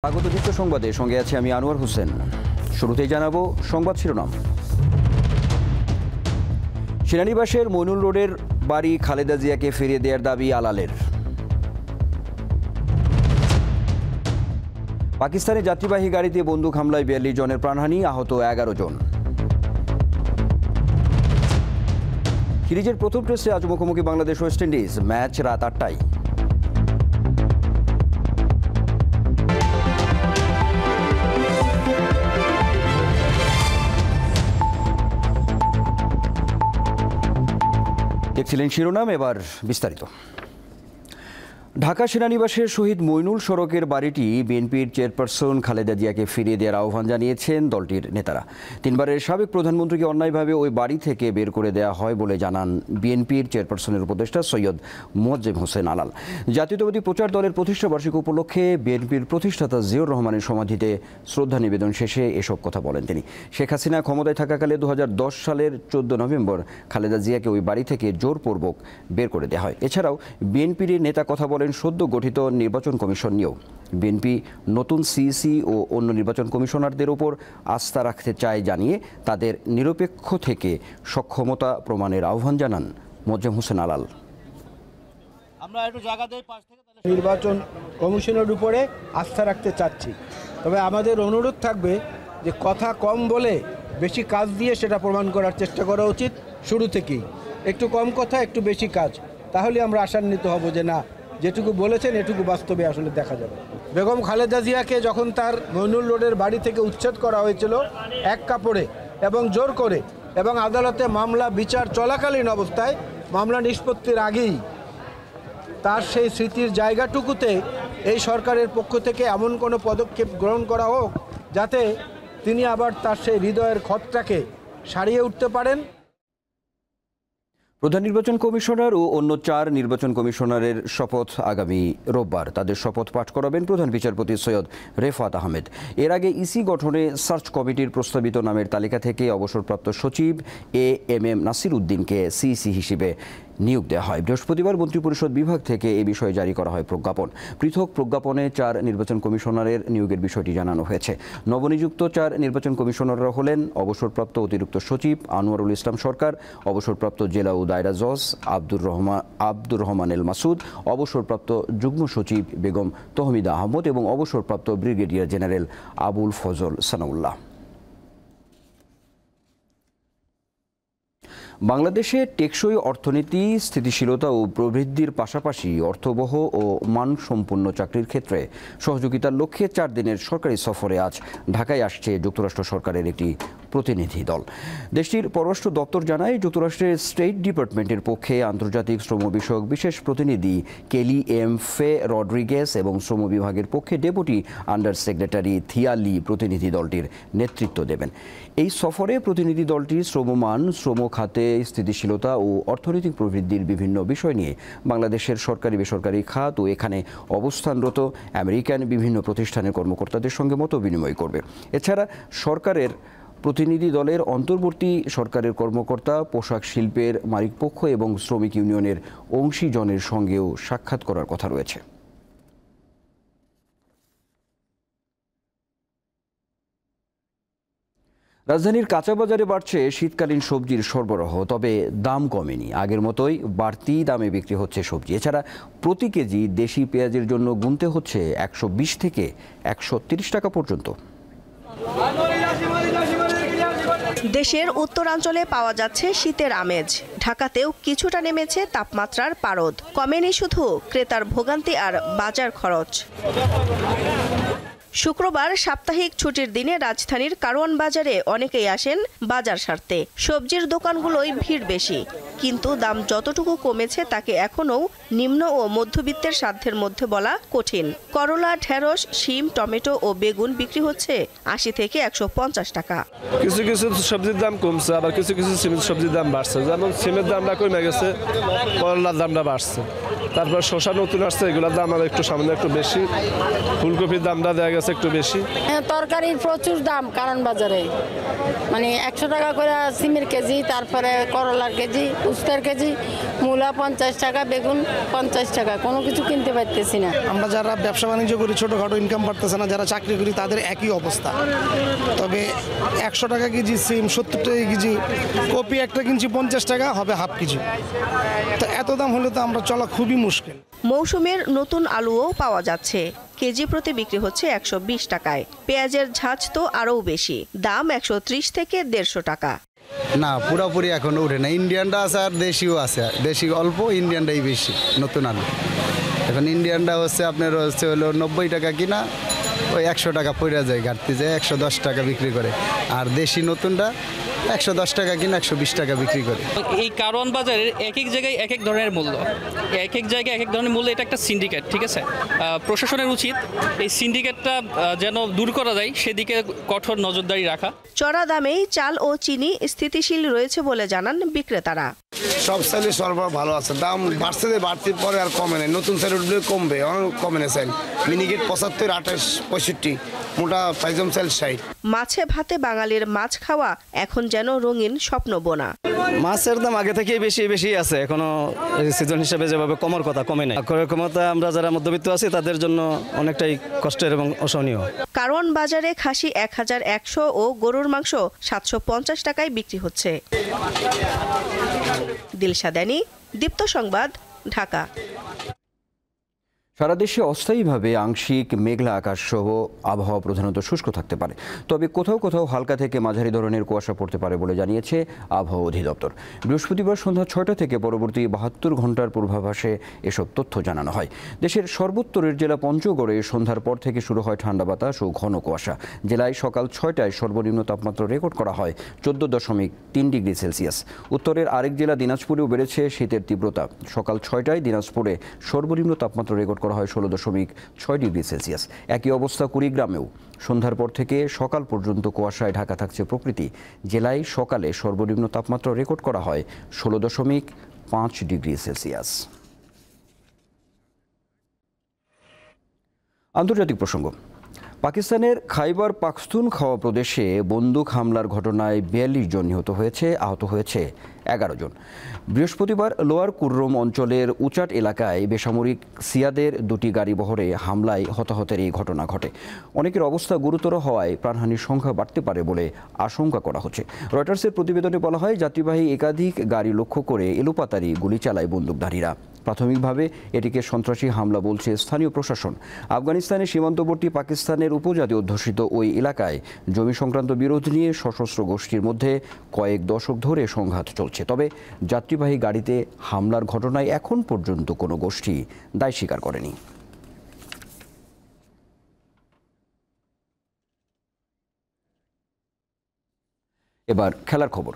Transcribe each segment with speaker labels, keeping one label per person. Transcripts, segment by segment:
Speaker 1: স্বাগত যুক্ত সংবাদে সঙ্গে আছে আমি আনোয়ার হোসেন। শুরুতেই জানাবো সংবাদ শিরোনাম। সেনানিবাসের মইনুল রোডের বাড়ি খালেদা জিয়াকে ফিরিয়ে দেওয়ার দাবি আলালের। পাকিস্তানি যাত্রীবাহী গাড়িতে বন্দুক হামলায় ৪২ জনের প্রাণহানি, আহত ১১ জন। সিরিজের প্রথম টেস্টে আজ মুখোমুখি বাংলাদেশ ওয়েস্ট ইন্ডিজ, ম্যাচ রাত ৮টায়। দেখছিলেন শিরোনাম, এবার বিস্তারিত। ঢাকা সেনানিবাসের শহীদ মইনুল সড়কের বাড়িটি বিএনপির চেয়ারপারসন খালেদা জিয়াকে ফিরিয়ে দেওয়ার আহ্বান জানিয়েছেন দলটির নেতারা। তিনবারের সাবেক প্রধানমন্ত্রীকে অন্যায়ভাবে ওই বাড়ি থেকে বের করে দেওয়া হয় বলে জানান বিএনপির চেয়ারপারসনের উপদেষ্টা সৈয়দ মোয়াজ্জেম হোসেন আলাল। জাতীয়তাবাদী প্রচার দলের প্রতিষ্ঠা বার্ষিকী উপলক্ষে বিএনপির প্রতিষ্ঠাতা জিয়াউর রহমানের সমাধিতে শ্রদ্ধা নিবেদন শেষে এসব কথা বলেন তিনি। শেখ হাসিনা ক্ষমতায় থাকাকালে ২০১০ সালের ১৪ নভেম্বর খালেদা জিয়াকে ওই বাড়ি থেকে জোরপূর্বক বের করে দেওয়া হয়। এছাড়াও বিএনপির নেতা কথা বলেন সদ্য গঠিত নির্বাচন কমিশন নিয়েও। বিএনপি নতুন সিইসি ও অন্য নির্বাচন কমিশনারদের উপর আস্থা রাখতে চায় জানিয়ে তাদের নিরপেক্ষ থেকে সক্ষমতা প্রমাণের আহ্বান জানান মোয়াজ্জেম হোসেন আলাল।
Speaker 2: নির্বাচন কমিশনের উপরে আস্থা রাখতে চাচ্ছি, তবে আমাদের অনুরোধ থাকবে যে কথা কম বলে বেশি কাজ দিয়ে সেটা প্রমাণ করার চেষ্টা করা উচিত। শুরু থেকেই একটু কম কথা, একটু বেশি কাজ, তাহলে আমরা আশান্বিত হব যে না, যেটুকু বলেছেন এটুকু বাস্তবে আসলে দেখা যাবে। বেগম খালেদা জিয়াকে যখন তার মইনুল রোডের বাড়ি থেকে উচ্ছেদ করা হয়েছিল এক কাপড়ে এবং জোর করে, এবং আদালতে মামলা বিচার চলাকালীন অবস্থায়, মামলা নিষ্পত্তির আগেই তার সেই স্মৃতির জায়গাটুকুতে এই সরকারের পক্ষ থেকে এমন কোনো পদক্ষেপ গ্রহণ করা হোক যাতে তিনি আবার তার সেই হৃদয়ের ক্ষতটাকে সারিয়ে উঠতে পারেন।
Speaker 1: প্রধান নির্বাচন কমিশনার ও অন্য ৪ নির্বাচন কমিশনারের শপথ আগামী রোববার। তাদের শপথ পাঠ করাবেন প্রধান বিচারপতি সৈয়দ রেফাত আহমেদ। এর আগে ইসি গঠনে সার্চ কমিটির প্রস্তাবিত নামের তালিকা থেকে অবসরপ্রাপ্ত সচিব এএমএম নাসির উদ্দিনকে সিইসি হিসেবে নিয়োগ দেওয়া হয়। বৃহস্পতিবার মন্ত্রিপরিষদ বিভাগ থেকে এ বিষয়ে জারি করা হয় প্রজ্ঞাপন। পৃথক প্রজ্ঞাপনে ৪ নির্বাচন কমিশনারের নিয়োগের বিষয়টি জানানো হয়েছে। নবনিযুক্ত ৪ নির্বাচন কমিশনাররা হলেন অবসরপ্রাপ্ত অতিরিক্ত সচিব আনোয়ারুল ইসলাম সরকার, অবসরপ্রাপ্ত জেলা ও দায়রা জজ আব্দুর রহমান এল মাসুদ, অবসরপ্রাপ্ত যুগ্ম সচিব বেগম তহমিদা আহমদ এবং অবসরপ্রাপ্ত ব্রিগেডিয়ার জেনারেল আবুল ফজল সানাউল্লাহ। বাংলাদেশে টেকসই অর্থনীতি, স্থিতিশীলতা ও প্রবৃদ্ধির পাশাপাশি অর্থবহ ও মানসম্পন্ন চাকরির ক্ষেত্রে সহযোগিতার লক্ষ্যে 4 দিনের সরকারি সফরে আজ ঢাকায় আসছে যুক্তরাষ্ট্র সরকারের একটি প্রতিনিধি দল। দেশটির পররাষ্ট্র দপ্তর জানায়, যুক্তরাষ্ট্রের স্টেট ডিপার্টমেন্টের পক্ষে আন্তর্জাতিক শ্রম বিষয়ক বিশেষ প্রতিনিধি কেলি এম ফে রড্রিগেস এবং শ্রম বিভাগের পক্ষে ডেপুটি আন্ডার সেক্রেটারি থিয়া লি প্রতিনিধি দলটির নেতৃত্ব দেবেন। এই সফরে প্রতিনিধি দলটি শ্রমমান, শ্রম খাতে স্থিতিশীলতা ও অর্থনৈতিক প্রবৃদ্ধির বিভিন্ন বিষয় নিয়ে বাংলাদেশের সরকারি বেসরকারি খাত ও এখানে অবস্থানরত আমেরিকান বিভিন্ন প্রতিষ্ঠানের কর্মকর্তাদের সঙ্গে মত বিনিময় করবে। এছাড়া সরকারের প্রতিনিধি দলের অন্তর্বর্তী সরকারের কর্মকর্তা, পোশাক শিল্পের মালিকপক্ষ এবং শ্রমিক ইউনিয়নের অংশীজনের সঙ্গেও সাক্ষাৎ করার কথা রয়েছে। রাজধানীর কাঁচা বাজারে বাড়ছে শীতকালীন সবজির সরবরাহ, তবে দাম কমেনি। আগের মতোই বাড়তি দামে বিক্রি হচ্ছে সবজি। এছাড়া প্রতি কেজি দেশি পেঁয়াজের জন্য গুনতে হচ্ছে ১২০ থেকে ১৩০ টাকা পর্যন্ত।
Speaker 3: দেশের উত্তরাঞ্চলে পাওয়া যাচ্ছে শীতের আমেজ। ঢাকাতেও কিছুটা নেমেছে তাপমাত্রার পারদ। কমেনি শুধু ক্রেতার ভোগান্তি আর বাজার খরচ। শুক্রবার সাপ্তাহিক ছুটির দিনে রাজধানীর কারওয়ান বাজারে অনেকেই আসেন বাজার সারতে। সবজির দোকানগুলোই ভিড় বেশি, কিন্তু দাম যতটুকু কমেছে তাকে এখনও নিম্ন ও মধ্যবিত্তের সাধ্যের মধ্যে বলা কঠিন। করলা, ঢেঁড়স, শিম, টমেটো ও বেগুন বিক্রি হচ্ছে ৮০ থেকে ১৫০ টাকা।
Speaker 4: কিছু কিছু সবজির দাম কমছে, আবার কিছু কিছু সবজির দাম বাড়ছে। যেমন সিমের দামটা কমে গেছে, করলার দামটা বাড়ছে। তারপর শসা নতুন আসছে, এগুলোর দাম আর একটু সামান্য একটু বেশি। ফুলকপির দামটা দেখা গেছে গেছে একটু বেশি।
Speaker 5: হ্যাঁ, তরকারির প্রচুর দাম কারণ বাজারে, মানে 100 টাকা করে সিমের কেজি, তারপরে করলার কেজি, উস্তার কেজি, মূলা 50 টাকা, বেগুন 50 টাকা, কোনো কিছু কিনতে পারতেছি না।
Speaker 6: আমরা যারা ব্যবসা বাণিজ্য করি, ছোটোখাটো ইনকাম পারতেছে না, যারা চাকরি করি তাদের একই অবস্থা। তবে 100 টাকা কেজি সিম, 70 টাকা কেজি কপি একটা কিনছি 50 টাকা, হবে হাফ কেজি। তো এত দাম হলে তো আমরা চলা খুবই মুশকিল।
Speaker 3: মৌসুমের নতুন আলুও পাওয়া যাচ্ছে, কেজি প্রতি বিক্রি হচ্ছে 120 টাকায়। পেঁয়াজের ঝাঁজ তো আরও বেশি, দাম 130 থেকে 150 টাকা।
Speaker 7: না, পুরোপুরি এখন উঠে না। ইন্ডিয়ানটা আছে আর দেশিও আছে, দেশি অল্প, ইন্ডিয়ানটাই বেশি নতুন আলু। এখন ইন্ডিয়ানটা হচ্ছে আপনার হচ্ছে হলো 90 টাকা কিনা, ওই 100 টাকা পড়ে যায়, ঘাটতি যায় 110 টাকা বিক্রি করে। আর দেশি নতুনটা 110 টাকা কিনা 120 টাকা বিক্রি করে।
Speaker 8: এই কারওয়ান বাজারের এক এক জায়গায় এক এক ধরনের মূল্য, এক এক জায়গায় এক এক ধরনের মূল্য। এটা একটা সিন্ডিকেট, ঠিক আছে? প্রশাসনের উচিত এই সিন্ডিকেটটা যেন দূর করা যায়, সেদিকে কঠোর নজরদারি রাখা।
Speaker 3: চড়া দামেই চাল ও চিনি স্থিতিশীল রয়েছে বলে জানান বিক্রেতারা।
Speaker 9: সব চাইলে সরবরাহ ভালো আছে, দাম বাড়ছে, বাড়তির পরে আর কমে নেই। নতুন চাল উঠলে কমবে, অনেক কমে নেই চাল। মিনিকেট 75, 28, 65, মোটা পাইজম চাল 60।
Speaker 3: মাছে ভাতে বাঙালির মাছ খাওয়া এখন যেন রঙিন স্বপ্ন বোনা।
Speaker 10: মাছের দাম আগে থেকেই বেশি আছে, এখনো সিজন হিসেবে যেভাবে কমার কথা কমে নাই। ক্রয় ক্ষমতা আমরা যারা মধ্যবিত্ত আছি তাদের জন্য অনেকটাই কষ্টের এবং অসহনীয়।
Speaker 3: কারওয়ান বাজারে খাসি 1100 ও গরুর মাংস 750 টাকায় বিক্রি হচ্ছে। দিলশা দানি, দীপ্ত সংবাদ, ঢাকা।
Speaker 1: সারা দেশে অস্থায়ীভাবে আংশিক মেঘলা আকাশ সহ আবহাওয়া প্রধানত শুষ্ক থাকতে পারে, তবে কোথাও কোথাও হালকা থেকে মাঝারি ধরনের কুয়াশা পড়তে পারে বলে জানিয়েছে আবহাওয়া অধিদপ্তর। বৃহস্পতিবার সন্ধ্যা 6টা থেকে পরবর্তী 72 ঘন্টার পূর্বাভাসে এসব তথ্য জানানো হয়। দেশের সর্বোত্তরের জেলা পঞ্চগড়ে সন্ধ্যার পর থেকে শুরু হয় ঠান্ডা বাতাস ও ঘন কুয়াশা। জেলায় সকাল 6টায় সর্বনিম্ন তাপমাত্রা রেকর্ড করা হয় 14.3 ডিগ্রি সেলসিয়াস। উত্তরের আরেক জেলা দিনাজপুরেও বেড়েছে শীতের তীব্রতা। সকাল 6টায় দিনাজপুরে সর্বনিম্ন তাপমাত্রা রেকর্ড করা হয় 16.6 ডিগ্রি সেলসিয়াস। একই অবস্থা কুড়িগ্রামেও। সন্ধ্যার পর থেকে সকাল পর্যন্ত কুয়াশায় ঢাকা থাকছে প্রকৃতি। জেলায় সকালে সর্বনিম্ন তাপমাত্রা রেকর্ড করা হয় 16.5 ডিগ্রি সেলসিয়াস। আন্তর্জাতিক প্রসঙ্গ। পাকিস্তানের খাইবার পাখতুনখাওয়া প্রদেশে বন্দুক হামলার ঘটনায় 42 জন নিহত হয়েছে, আহত হয়েছে 11 জন। বৃহস্পতিবার লোয়ার কুররম অঞ্চলের উচাট এলাকায় বেসামরিক সিয়াদের দুটি গাড়িবহরে হামলায় হতাহতের এই ঘটনা ঘটে। অনেকের অবস্থা গুরুতর হওয়ায় প্রাণহানির সংখ্যা বাড়তে পারে বলে আশঙ্কা করা হচ্ছে। রয়টার্সের প্রতিবেদনে বলা হয়, যাত্রীবাহী একাধিক গাড়ি লক্ষ্য করে এলোপাতাড়ি গুলি চালায় বন্দুকধারীরা। প্রাথমিকভাবে এটিকে সন্ত্রাসী হামলা বলছে স্থানীয় প্রশাসন। আফগানিস্তানের সীমান্তবর্তী পাকিস্তানের উপজাতি অধ্যুষিত ওই এলাকায় জমি সংক্রান্ত বিরোধ নিয়ে সশস্ত্র গোষ্ঠীর মধ্যে কয়েক দশক ধরে সংঘাত চলছে। তবে যাত্রীবাহী গাড়িতে হামলার ঘটনায় এখন পর্যন্ত কোনো গোষ্ঠী দায় স্বীকার করেনি। এবার খেলার খবর।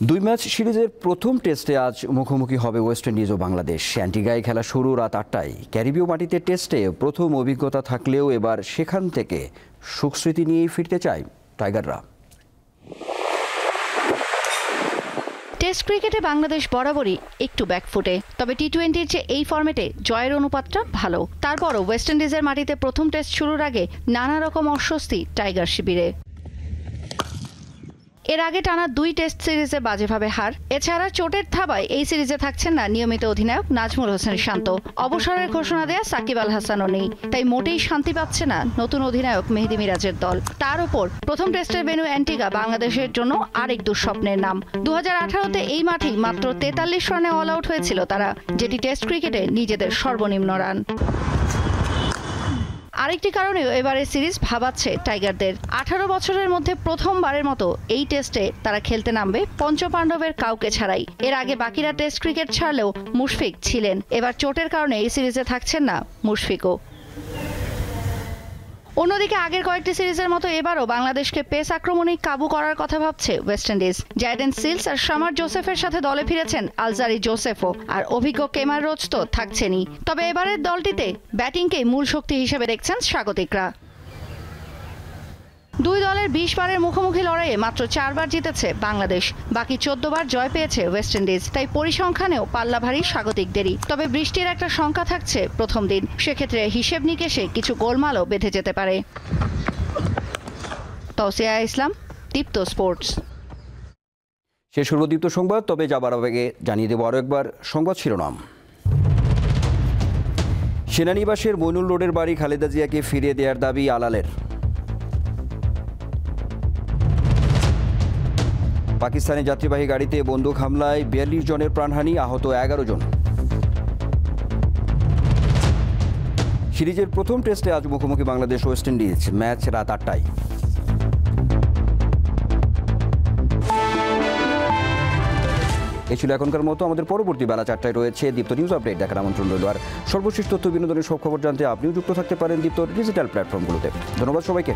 Speaker 1: 2 ম্যাচ সিরিজের প্রথম টেস্টে আজ মুখোমুখি হবে ওয়েস্ট ইন্ডিজ ও বাংলাদেশ। অ্যান্টিগায় খেলা শুরু রাত 8টায়। ক্যারিবীয় মাটিতে টেস্টে প্রথম অভিজ্ঞতা থাকলেও এবার সেখান থেকে সুখস্মৃতি নিয়েই ফিরতে চায় টাইগাররা।
Speaker 11: টেস্ট ক্রিকেটে বাংলাদেশ বরাবরই একটু ব্যাকফুটে, তবে টি-20-র চেয়ে এই ফরম্যাটে জয়ের অনুপাতটা ভালো। তারপরও ওয়েস্ট ইন্ডিজের মাটিতে প্রথম টেস্ট শুরুর আগে নানা রকম অস্বস্তি টাইগার শিবিরে। এর আগে টানা 2 টেস্ট সিরিজে বাজেভাবে হার। এছাড়া চোটের থাবায় এই সিরিজে থাকছেন না নিয়মিত অধিনায়ক নাজমুল হোসেন শান্ত। অবসরের ঘোষণা দেয়া সাকিব আল হাসানও নেই, তাই মোটেই শান্তি পাচ্ছে না নতুন অধিনায়ক মেহেদী মিরাজের দল। তার উপর প্রথম টেস্টের ভেন্যু অ্যান্টিগা বাংলাদেশের জন্য আরেক দুঃস্বপ্নের নাম। 2018-তে এই মাঠেই মাত্র 43 রানে অল আউট হয়েছিল তারা, যেটি টেস্ট ক্রিকেটে নিজেদের সর্বনিম্ন রান। আরেকটি কারণেও এবারের সিরিজ ভাবাচ্ছে টাইগারদের। 18 বছরের মধ্যে প্রথমবারের মতো এই টেস্টে তারা খেলতে নামবে পঞ্চপাণ্ডবের কাউকে ছাড়াই। এর আগে বাকিরা টেস্ট ক্রিকেট ছাড়লেও মুশফিক ছিলেন। এবার চোটের কারণে এই সিরিজে থাকছেন না মুশফিকও। অন্যদিকে আগের কয়েকটি সিরিজের মতো এবারও বাংলাদেশকে পেস আক্রমণেই কাবু করার কথা ভাবছে ওয়েস্ট ইন্ডিজ। জায়ডেন সিলস আর শামার জোসেফের সাথে দলে ফিরেছেন আলজারি জোসেফও, আর অভিজ্ঞ কেমার রোচ তো থাকছেনই। তবে এবারের দলটিতে ব্যাটিংকেই মূল শক্তি হিসেবে দেখছেন স্বাগতিকরা। দুই দলের 20 বারের মুখোমুখি লড়াইয়ে মাত্র 4 বার জিতেছে বাংলাদেশ, বাকি 14 বার জয় পেয়েছে ওয়েস্ট ইন্ডিজ। তাই পরিসংখ্যানেও পাল্লা ভারী স্বাগতিকদেরই। তবে বৃষ্টির একটা শঙ্কা থাকছে প্রথম দিন, সেক্ষেত্রে হিসেব নিকেশে কিছু গোলমালও বেঁধে যেতে পারে। তৌসিয়া ইসলাম, দীপ্ত স্পোর্টস।
Speaker 1: শেষ হল দীপ্ত সংবাদ, তবে যাবার আগে জানিয়ে দেব আরও একবার সংবাদ শিরোনাম। সেনানিবাসের মইনুল রোডের বাড়ি খালেদা জিয়াকে ফিরিয়ে দেওয়ার দাবি আলালের। পাকিস্তানি যাত্রীবাহী গাড়িতে বন্দুক হামলায় 42 জনের প্রাণহানি, আহত 11 জন। সিরিজের প্রথম টেস্টে আজ মুখোমুখি বাংলাদেশ ওয়েস্ট ইন্ডিজ, ম্যাচ রাত 8টায়। এই ছিল এখনকার মতো। আমাদের পরবর্তী বেলা 4টায় রয়েছে দীপ্ত নিউজ আপডেট দেখার আমন্ত্রণ রইল। আর সর্বশেষ তথ্য বিনোদনের সব খবর জানতে আপনিও যুক্ত থাকতে পারেন দীপ্ত ডিজিটাল প্ল্যাটফর্মগুলোতে। ধন্যবাদ সবাইকে।